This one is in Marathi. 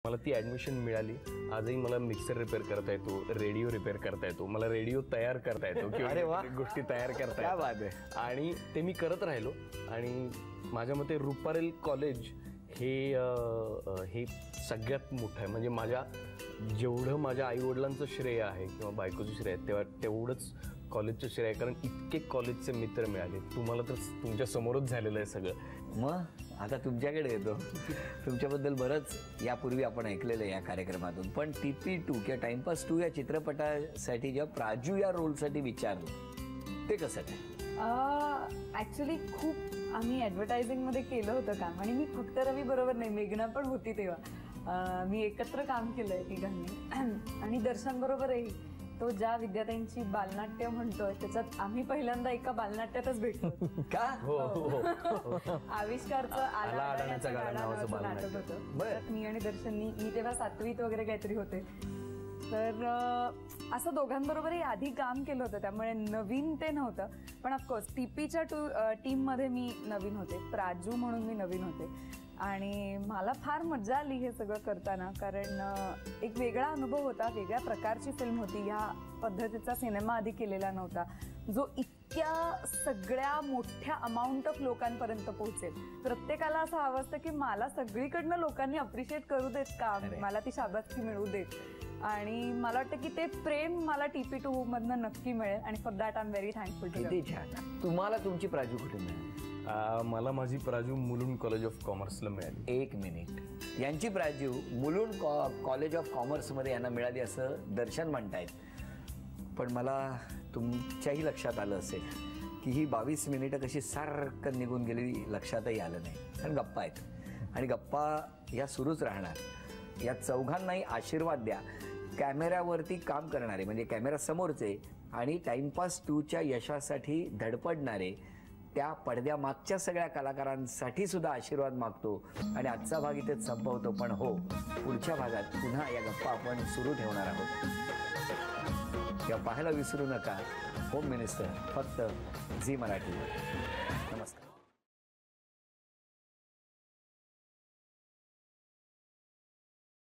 मला ती ॲडमिशन मिळाली. आजही मला मिक्सर रिपेअर करता येतो, रेडिओ रिपेअर करता येतो, मला रेडिओ तयार करता येतो किंवा गोष्टी तयार करता येतात. आणि ते मी करत राहिलो. आणि माझ्या मते रुपारेल कॉलेज हे सगळ्यात मोठं आहे. म्हणजे जेवढं माझ्या आईवडिलांचं श्रेय आहे किंवा बायकोचं श्रेय आहे तेवढंच कॉलेजचं श्रेय आहे. कारण इतके कॉलेजचे मित्र मिळाले. तुम्हाला तर तुमच्या समोरच झालेलं आहे सगळं. मग आता तुमच्याकडे येतो. तुमच्याबद्दल बरंच यापूर्वी आपण ऐकलेलं आहे या कार्यक्रमातून. पण TP2 किंवा टाइमपास 2 या चित्रपटासाठी जेव्हा प्राजू या रोलसाठी विचारलं ते कसं काय? ॲक्च्युली खूप आम्ही ॲडव्हर्टायझिंगमध्ये केलं होतं काम. आणि मी फक्त रवी बरोबर नाही, मेघना पण होती तेव्हा. मी एकत्र काम केलंय तिघांनी. आणि दर्शन बरोबरही तो ज्या विद्यार्थ्यांची बालनाट्य म्हणतोय त्याच्यात आम्ही पहिल्यांदा एका बालनाट्यातच भेटलो. का? आविष्कारचं आला नाटक होतं. मी आणि दर्शननी, मी तेव्हा 7वीत वगैरे काहीतरी होते. तर असं दोघांबरोबरही आधी काम केलं होतं, त्यामुळे नवीन ते नव्हतं. पण ऑफकोर्स TPच्या टीममध्ये मी नवीन होते, प्राजू म्हणून मी नवीन होते. आणि मला फार मजा आली हे सगळं करताना. कारण एक वेगळा अनुभव होता, वेगळ्या प्रकारची फिल्म होती. ह्या पद्धतीचा सिनेमा आधी केलेला नव्हता जो इतक्या सगळ्या मोठ्या अमाऊंट ऑफ लोकांपर्यंत पोहोचेल. प्रत्येकाला असं हवं असतं की मला सगळीकडनं लोकांनी अप्रिशिएट करू देत का, मला ती शाबासकी मिळू देत. आणि मला वाटतं की ते प्रेम मला TP2 मधनं नक्की मिळेल. आणि for that I am very thankful. किती छान. तुम्हाला तुमची प्राजू कुठे मिळाली? मला माझी प्राजू मुलुंड कॉलेज ऑफ कॉमर्सला मिळाली. 1 मिनिट. यांची प्राजू मुलुंड कॉलेज ऑफ कॉमर्समध्ये यांना मिळाली असं दर्शन म्हणतायत. पण मला तुमच्याही लक्षात आलं असेल की ही 22 मिनिटं कशी सारखं निघून गेली लक्षातही आलं नाही. कारण गप्पा आहेत आणि गप्पा ह्या सुरूच राहणार. या चौघांनाही आशीर्वाद द्या. कॅमेऱ्यावरती काम करणारे म्हणजे कॅमेरा समोरचे आणि टाइमपास 2च्या यशासाठी धडपडणारे त्या पडद्यामागच्या सगळ्या कलाकारांसाठी सुद्धा आशीर्वाद मागतो. आणि आजचा भाग इथेच संपवतो. पण हो, पुढच्या भागात पुन्हा या गप्पा आपण सुरू ठेवणार आहोत. या पाहायला विसरू नका होम मिनिस्टर, फक्त झी मराठीवर. नमस्कार.